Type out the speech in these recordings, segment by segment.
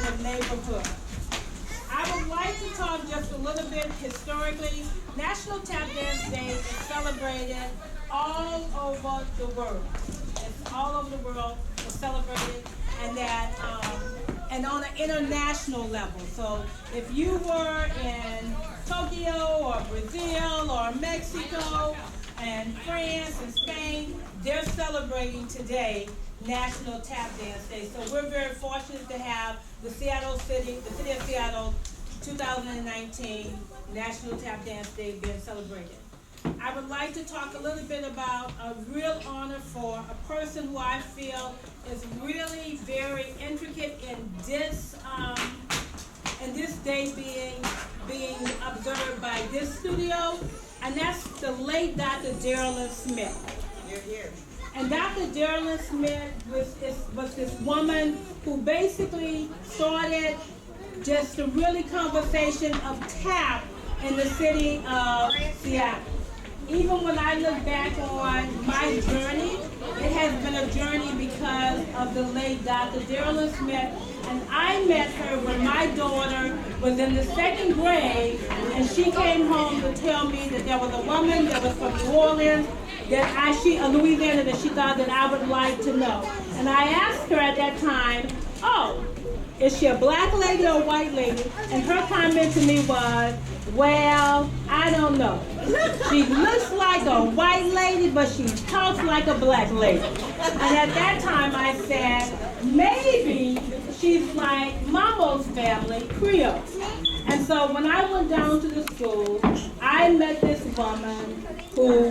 of neighborhood. I would like to talk just a little bit historically. National Tap Dance Day is celebrated all over the world. It's all over the world. It's celebrated, and that and on an international level. So if you were in Tokyo or Brazil or Mexico and France and Spain, they're celebrating today National Tap Dance Day. So we're very fortunate to have the city of Seattle 2019 National Tap Dance Day being celebrated. I would like to talk a little bit about a real honor for a person who I feel is really very intricate in this day being observed by this studio, and that's the late Dr. Darylyn Smith. Here, here. And Dr. Darylyn Smith was this woman who basically started just a really conversation of tap in the city of Seattle. Even when I look back on my journey, it has been a journey because of the late Dr. Darylyn Smith. And I met her when my daughter was in the second grade, and she came home to tell me that there was a woman that was from New Orleans, Louisiana, that she thought that I would like to know. And I asked her at that time, oh, is she a black lady or a white lady? And her comment to me was, well, I don't know. She looks like a white lady, but she talks like a black lady. And at that time I said, maybe she's like Mamo's family, Creole. And so when I went down to the school, I met this woman who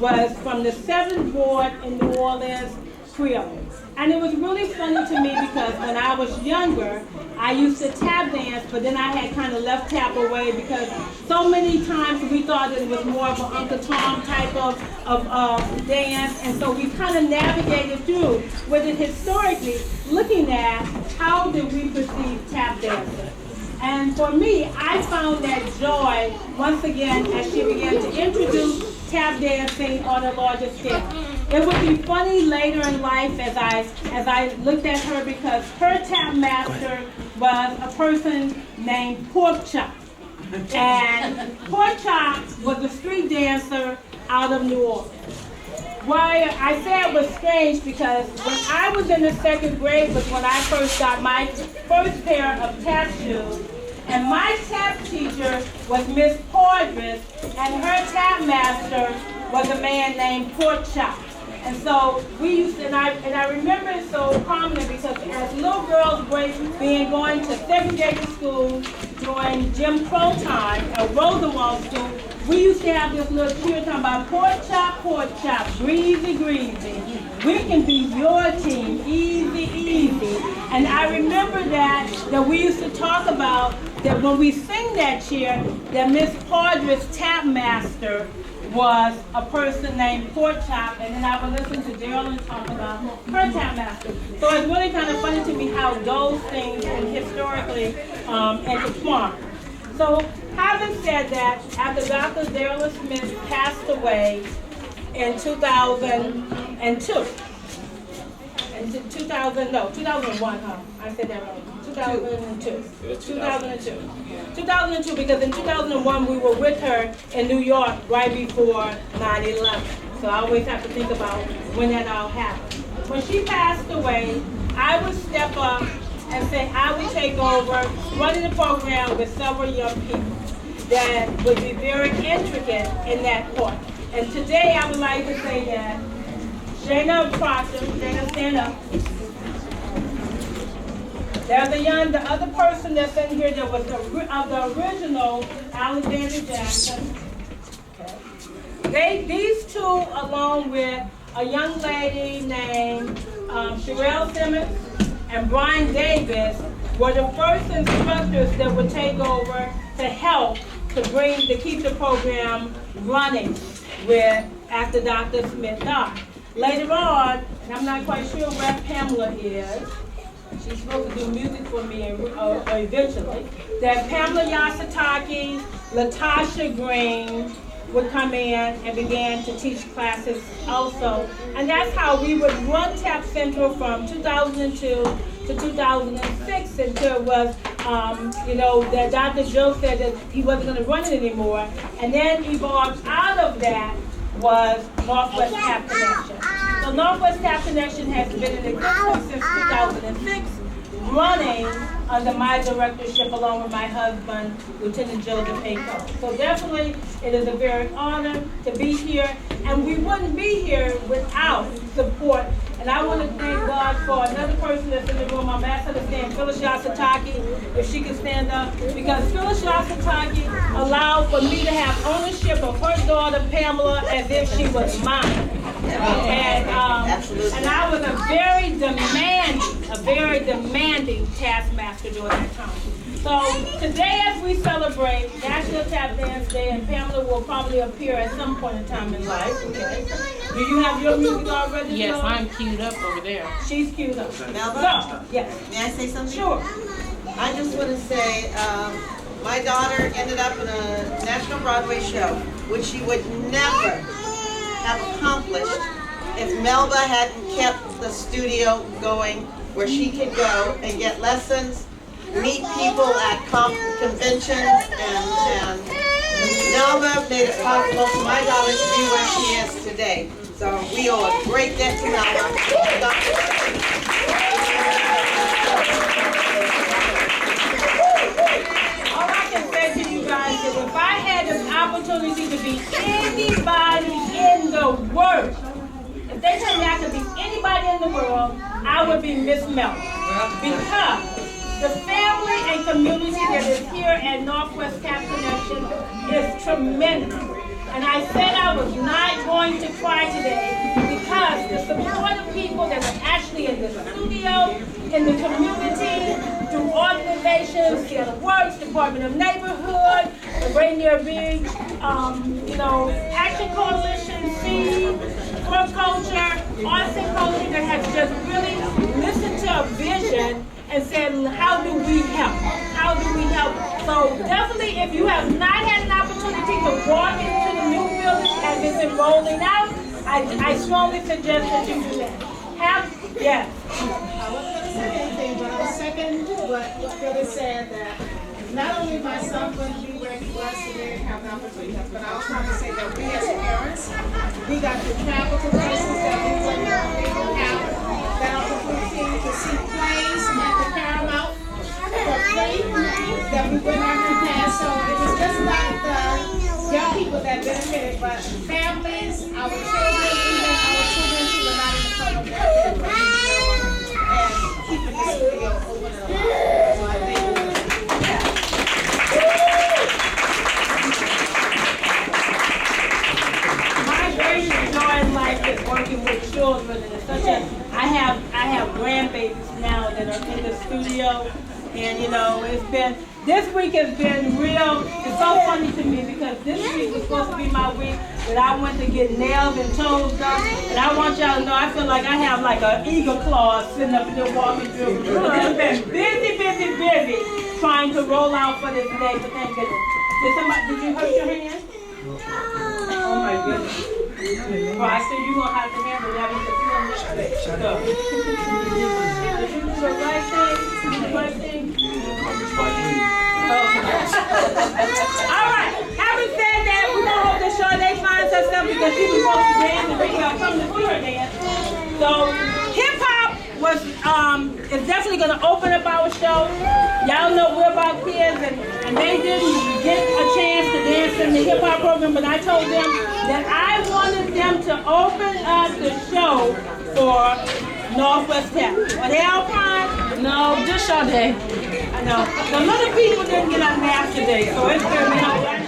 was from the 7th Ward in New Orleans, Creole. And it was really funny to me because when I was younger, I used to tap dance, but then I had kind of left tap away because so many times we thought it was more of an Uncle Tom type of dance, and so we kind of navigated through with it historically, looking at how did we perceive tap dancing. And for me, I found that joy, once again, as she began to introduce tap dancing on a larger scale. It would be funny later in life as I looked at her because her tap master was a person named Pork Chop. And Pork Chop was a street dancer out of New Orleans. Why I say it was strange because when I was in the 2nd grade was when I first got my first pair of tap shoes. And my tap teacher was Miss Pordrace, and her tap master was a man named Pork Chop. And so we used to, and I remember it so prominently because as little girls being going to segregated school during Jim Crow time at Roosevelt School, we used to have this little cheer talking about pork chop, greasy, greasy. We can be your team, easy, easy. And I remember that we used to talk about that when we sing that cheer, that Miss Pordrace's tap master was a person named Pork Chop, and then I would listen to Darylyn talk about her tap master. So it's really kind of funny to me how those things can historically intertwine. So having said that, after Dr. Darylyn Smith passed away in 2002, 2001, huh? I said that wrong. 2002, because in 2001 we were with her in New York right before 9/11. So I always have to think about when that all happened. When she passed away, I would step up and say I would take over running the program with several young people that would be very intricate in that part. And today I would like to say that Shayna Proctor, Shayna, stand up. There's the other person that's in here that was the original Alexander Jackson. Okay. These two, along with a young lady named Sherelle Simmons and Brian Davis, were the first instructors that would take over to help to keep the program running after Dr. Smith died. Later on, and I'm not quite sure where Pamela is. She's supposed to do music for me eventually. That Pamela Yasataki, Latasha Green would come in and began to teach classes also. And that's how we would run Tap Central from 2002 to 2006 until it was, that Dr. Joe said that he wasn't going to run it anymore. And then evolved out of that was Northwest Tap Connection. So Northwest Tap Connection has been in existence since 2006, running under my directorship along with my husband, Lieutenant Joseph Ayco. So definitely it is a very honor to be here, and we wouldn't be here without support. And I want to thank God for another person that's in the room. I'm asking her to stand, Phyllis Yasataki, if she can stand up, because Phyllis Yasataki allowed for me to have ownership of her daughter, Pamela, as if she was mine. And I was a very demanding taskmaster during that time. So today, as we celebrate National Tap Dance Day, and Pamela will probably appear at some point in time in life. Okay. Do you have your music already? Yes, I'm queued up over there. She's queued up. Melba? So, yes. May I say something? Sure. I just want to say, my daughter ended up in a National Broadway show, which she would never have accomplished if Melba hadn't kept the studio going where she could go and get lessons, meet people at conventions, and Melba made it possible for my daughter to be where she is today. So we owe a great debt to Melba. All I can say to you guys is if I had this opportunity to be anybody in the world, if they tell me I could be anybody in the world, I would be Miss Melba. Because the family and community that is here at Northwest Tap Connection is tremendous. And I said I was not going to cry today because the support of people that are actually in the studio, in the community, through organizations, Seattle Works, Department of Neighborhood, the Rainier Beach, Action Coalition, Seed, for Culture, Arts and Culture, that has just really listened to a vision and said, how do we help? How do we help? So definitely, if you have not had an opportunity to walk into the new building as it's rolling out, I strongly suggest that you do that. Yes. I wasn't going to say anything, but I'll second what Phyllis said, that not only my son wouldn't be where he was today and have an opportunity, but I was trying to say that we as parents, we got to travel to places that we wouldn't normally have that opportunity to see plays at the Paramount for free that we wouldn't have in the past. So it was just like the young people that benefited, but families, our children, even our children who were not in the program, and keeping the studio open and alive. So I thank you. My greatest joy in life is working with children, and it's such a, I have grandbabies now that are in the studio, and this week has been real. It's so funny to me because this week was supposed to be my week that I went to get nails and toes done, and I want y'all to know I feel like I have like an eagle claw sitting up in there walking through. It's been busy trying to roll out for this day, but thank goodness. Did you hurt your hand? Oh my goodness. Well, I said you're going to have to handle that with the film. Did you do the right thing? Do the right thing? All right. Having said that, we're going to hope that Sade finds herself because she was supposed to dance and we got come to see her dance. So hip-hop is definitely going to open up our show. Y'all know we're about kids, and they didn't get a chance to dance in the hip-hop program, but I told them that I wanted them to open up the show for Northwest Tap. Are they all fine? No, just Sade. I know. The little people didn't get up math today, so it's good.